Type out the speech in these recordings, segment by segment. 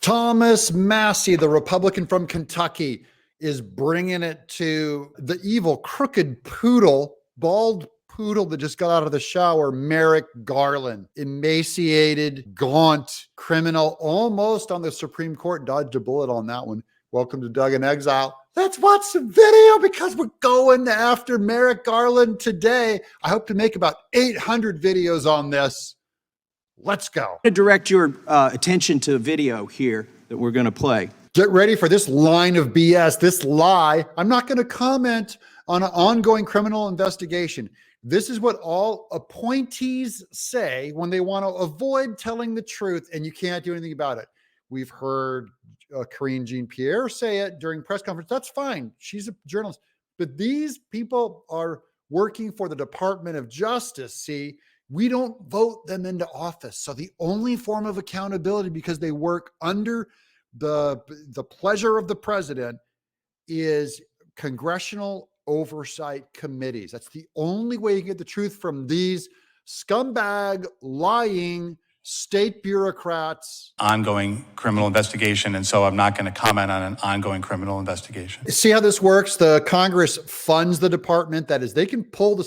Thomas Massie, the Republican from Kentucky, is bringing it to the evil, crooked poodle, bald poodle that just got out of the shower, Merrick Garland, emaciated, gaunt criminal, almost on the Supreme Court, dodged a bullet on that one. Welcome to Doug in Exile. Let's watch some video because we're going after Merrick Garland today. I hope to make about 800 videos on this. Let's go. To direct your attention to a video here that we're going to play. Get ready for this line of BS, this lie. I'm not going to comment on an ongoing criminal investigation. This is what all appointees say when they want to avoid telling the truth, and you can't do anything about it. We've heard Karine Jean-Pierre say it during press conference. That's fine. She's a journalist. But these people are working for the Department of Justice. See, we don't vote them into office. So the only form of accountability, because they work under the pleasure of the president, is congressional oversight committees. That's the only way you get the truth from these scumbag, lying state bureaucrats. Ongoing criminal investigation, and so I'm not going to comment on an ongoing criminal investigation. See how this works? The Congress funds the department. That is, they can pull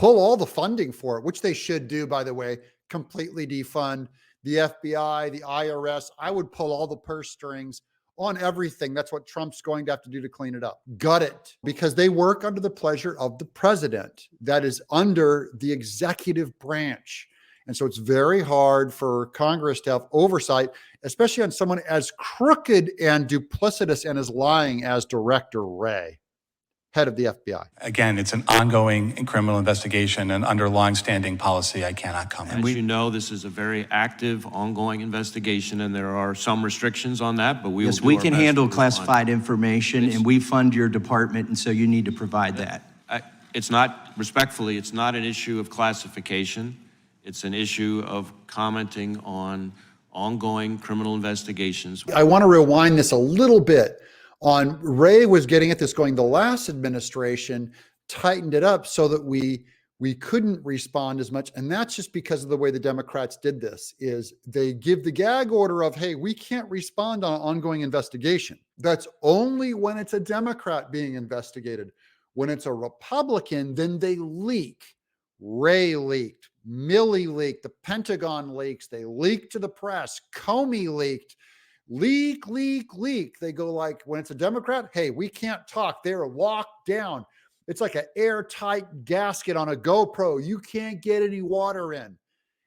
all the funding for it, which they should do, by the way, completely defund the FBI, the IRS. I would pull all the purse strings on everything. That's what Trump's going to have to do to clean it up. Gut it, because they work under the pleasure of the president. That is under the executive branch. And so it's very hard for Congress to have oversight, especially on someone as crooked and duplicitous and as lying as Director Wray, head of the FBI. Again, it's an ongoing criminal investigation, and under longstanding policy, I cannot comment. As you know, this is a very active, ongoing investigation, and there are some restrictions on that, but we will do we our can best handle to classified information, and we fund your department, and so you need to provide that. It's not, respectfully, it's not an issue of classification. It's an issue of commenting on ongoing criminal investigations. I want to rewind this a little bit. On Wray was getting at this going, the last administration tightened it up so that we couldn't respond as much. And that's just because of the way the Democrats did this, is they give the gag order of, hey, we can't respond on an ongoing investigation. That's only when it's a Democrat being investigated. When it's a Republican, then they leak. Wray leaked, Milley leaked, the Pentagon leaks, they leak to the press, Comey leaked. Leak. They go like, when it's a Democrat, hey, we can't talk. They're locked down. It's like an airtight gasket on a GoPro. You can't get any water in.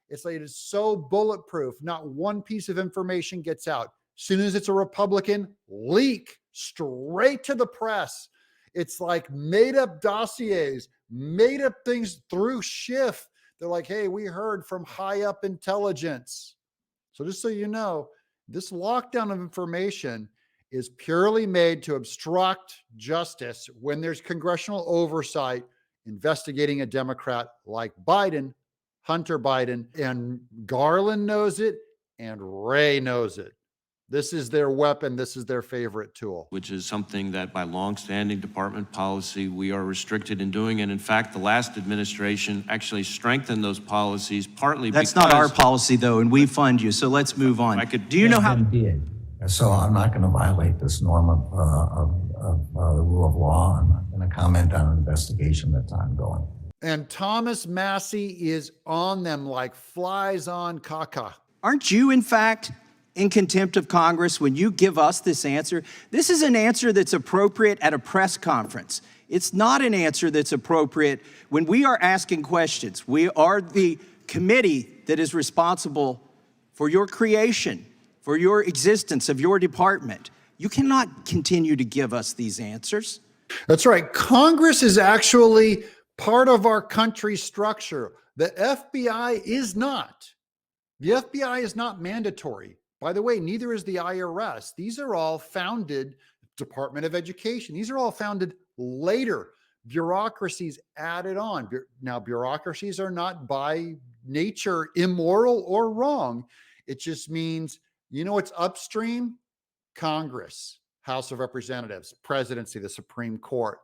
It's like, it is so bulletproof. Not one piece of information gets out. As soon as it's a Republican, leak straight to the press. It's like made up dossiers, made up things through Schiff. They're like, hey, we heard from high up intelligence. So just so you know, this lockdown of information is purely made to obstruct justice when there's congressional oversight investigating a Democrat like Biden, Hunter Biden, and Garland knows it and Wray knows it. This is their weapon. This is their favorite tool. Which is something that by longstanding department policy, we are restricted in doing. And in fact, the last administration actually strengthened those policies partly That's because— not our policy, though, and we fund you. So let's move on. Do you know how— So I'm not going to violate this norm of the rule of law. I'm not going to comment on an investigation that's ongoing. And Thomas Massie is on them like flies on caca. Aren't you, in fact, in contempt of Congress when you give us this answer? This is an answer that's appropriate at a press conference. It's not an answer that's appropriate when we are asking questions. We are the committee that is responsible for your creation, for your existence of your department. You cannot continue to give us these answers. That's right. Congress is actually part of our country's structure. The FBI is not. The FBI is not mandatory. By the way, neither is the IRS. These are all founded, Department of Education. These are all founded later. Bureaucracies added on. Now, bureaucracies are not by nature immoral or wrong. It just means, you know what's upstream? Congress, House of Representatives, presidency, the Supreme Court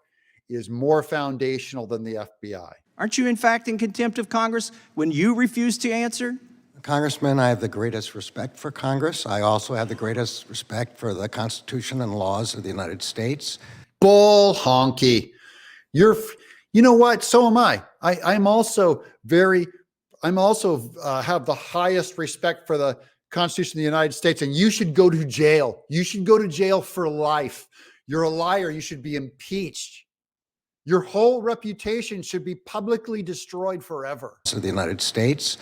is more foundational than the FBI. Aren't you, in fact, in contempt of Congress when you refuse to answer? Congressman, I have the greatest respect for Congress. I also have the greatest respect for the Constitution and laws of the United States. Bull honky. You know what? So am I. I'm also have the highest respect for the Constitution of the United States, and you should go to jail. You should go to jail for life. You're a liar. You should be impeached. Your whole reputation should be publicly destroyed forever. Of the United States,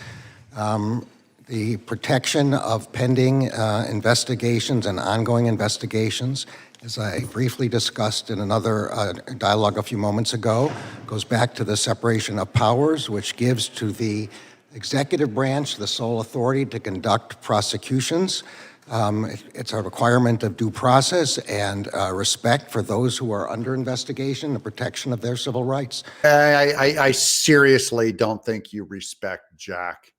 the protection of pending investigations and ongoing investigations, as I briefly discussed in another dialogue a few moments ago, goes back to the separation of powers, which gives to the executive branch the sole authority to conduct prosecutions. It's a requirement of due process and respect for those who are under investigation, the protection of their civil rights. I seriously don't think you respect Jack.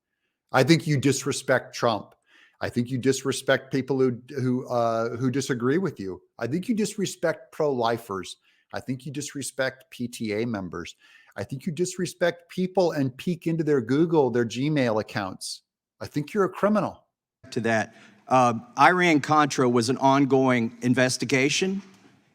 I think you disrespect Trump. I think you disrespect people who disagree with you. I think you disrespect pro-lifers. I think you disrespect PTA members. I think you disrespect people and peek into their Google, their Gmail accounts. I think you're a criminal. To that, Iran-Contra was an ongoing investigation,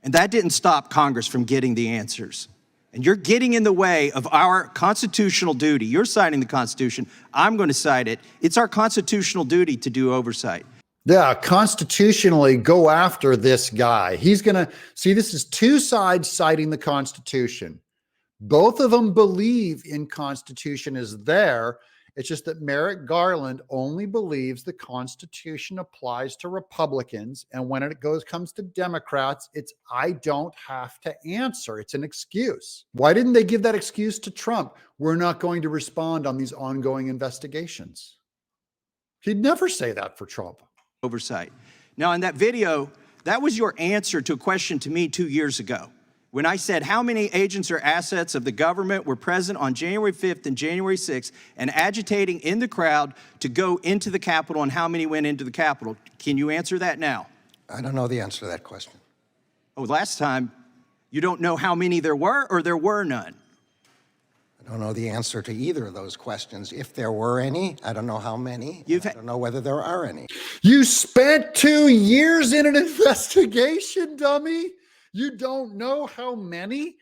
and that didn't stop Congress from getting the answers. And you're getting in the way of our constitutional duty. You're citing the Constitution. I'm going to cite it. It's our constitutional duty to do oversight. Yeah, constitutionally go after this guy. He's going to see, this is two sides citing the Constitution. Both of them believe in Constitution is there. It's just that Merrick Garland only believes the Constitution applies to Republicans. And when it comes to Democrats, it's, I don't have to answer. It's an excuse. Why didn't they give that excuse to Trump? We're not going to respond on these ongoing investigations. He'd never say that for Trump. Oversight. Now, in that video, that was your answer to a question to me 2 years ago, when I said how many agents or assets of the government were present on January 5th and January 6th and agitating in the crowd to go into the Capitol, and how many went into the Capitol. Can you answer that now? I don't know the answer to that question. Oh, last time, you don't know how many there were, or there were none? I don't know the answer to either of those questions. If there were any, I don't know how many. I don't know whether there are any. You spent 2 years in an investigation, dummy. You don't know how many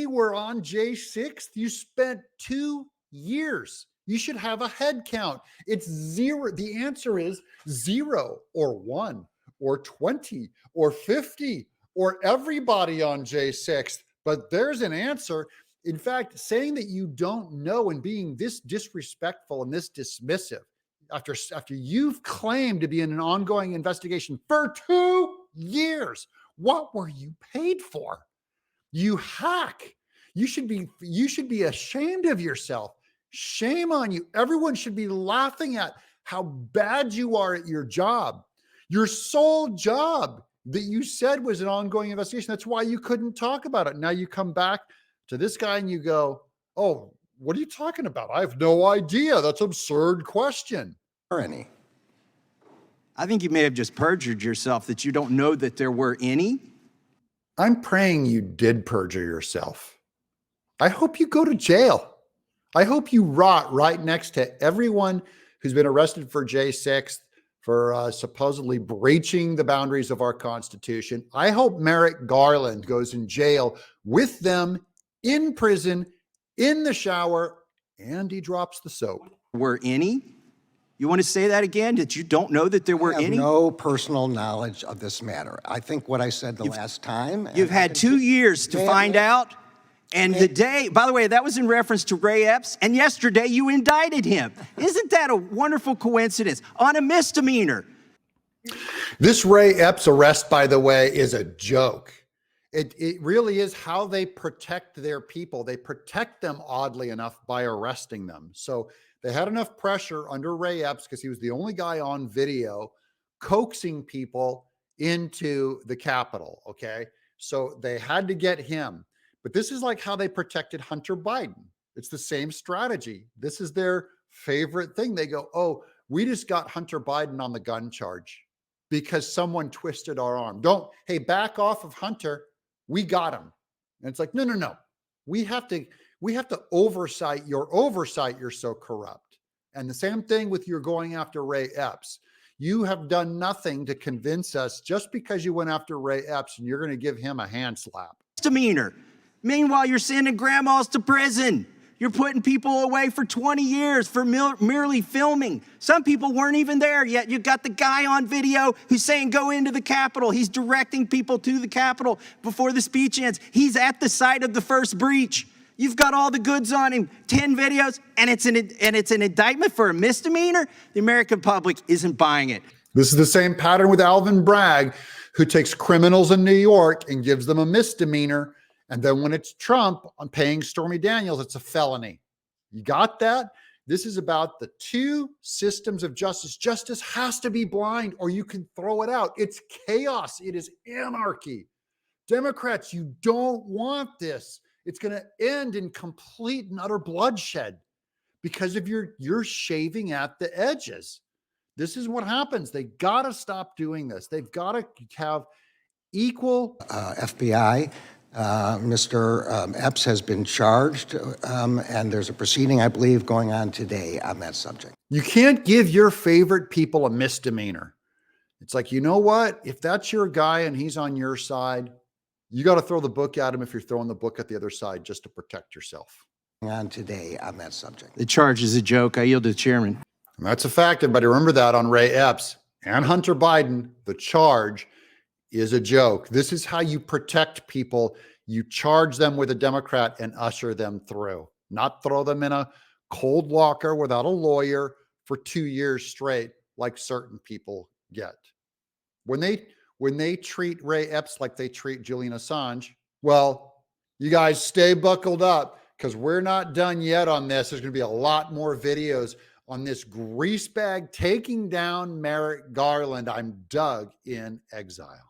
were on J6th? You spent 2 years. You should have a head count. It's zero. The answer is 0 or 1 or 20 or 50 or everybody on J6th. But there's an answer. In fact, saying that you don't know and being this disrespectful and this dismissive after you've claimed to be in an ongoing investigation for 2 years. What were you paid for? You hack. You should be ashamed of yourself. Shame on you. Everyone should be laughing at how bad you are at your job. Your sole job that you said was an ongoing investigation. That's why you couldn't talk about it. Now you come back to this guy and you go, oh, what are you talking about? I have no idea. That's an absurd question. Or any. I think you may have just perjured yourself that you don't know that there were any. I'm praying you did perjure yourself. I hope you go to jail. I hope you rot right next to everyone who's been arrested for J6 for supposedly breaching the boundaries of our Constitution. I hope Merrick Garland goes in jail with them, in prison, in the shower, and he drops the soap. Were any? You want to say that again? That you don't know that there were any? I have no personal knowledge of this matter. I think what I said last time. You've had 2 years to find out. And the day, by the way, that was in reference to Ray Epps. And yesterday you indicted him. Isn't that a wonderful coincidence? On a misdemeanor. This Ray Epps arrest, by the way, is a joke. It really is how they protect their people. They protect them, oddly enough, by arresting them. So they had enough pressure under Ray Epps, because he was the only guy on video coaxing people into the Capitol, okay? So they had to get him. But this is like how they protected Hunter Biden. It's the same strategy. This is their favorite thing. They go, oh, we just got Hunter Biden on the gun charge because someone twisted our arm. Hey, back off of Hunter. We got him. And it's like, no. We have to oversight your oversight. You're so corrupt. And the same thing with your going after Ray Epps. You have done nothing to convince us just because you went after Ray Epps and you're going to give him a hand slap. Misdemeanor. Meanwhile, you're sending grandmas to prison. You're putting people away for 20 years for merely filming. Some people weren't even there yet. You got the guy on video who's saying go into the Capitol. He's directing people to the Capitol before the speech ends. He's at the site of the first breach. You've got all the goods on him, 10 videos, and it's an indictment for a misdemeanor. The American public isn't buying it. This is the same pattern with Alvin Bragg, who takes criminals in New York and gives them a misdemeanor. And then when it's Trump on paying Stormy Daniels, it's a felony. You got that? This is about the two systems of justice. Justice has to be blind or you can throw it out. It's chaos. It is anarchy. Democrats, you don't want this. It's going to end in complete and utter bloodshed because of you're shaving at the edges. This is what happens. They got to stop doing this. They've got to have equal. FBI. Mr. Epps has been charged, and there's a proceeding, I believe, going on today on that subject. You can't give your favorite people a misdemeanor. It's like, you know what? If that's your guy and he's on your side, you got to throw the book at him if you're throwing the book at the other side just to protect yourself. On today on that subject. The charge is a joke. I yield to the chairman. And that's a fact. Everybody remember that on Ray Epps and Hunter Biden. The charge is a joke. This is how you protect people. You charge them with a Democrat and usher them through, not throw them in a cold locker without a lawyer for 2 years straight, like certain people get. When they treat Ray Epps like they treat Julian Assange, well, you guys stay buckled up because we're not done yet on this. There's going to be a lot more videos on this greasebag taking down Merrick Garland. I'm Doug in Exile.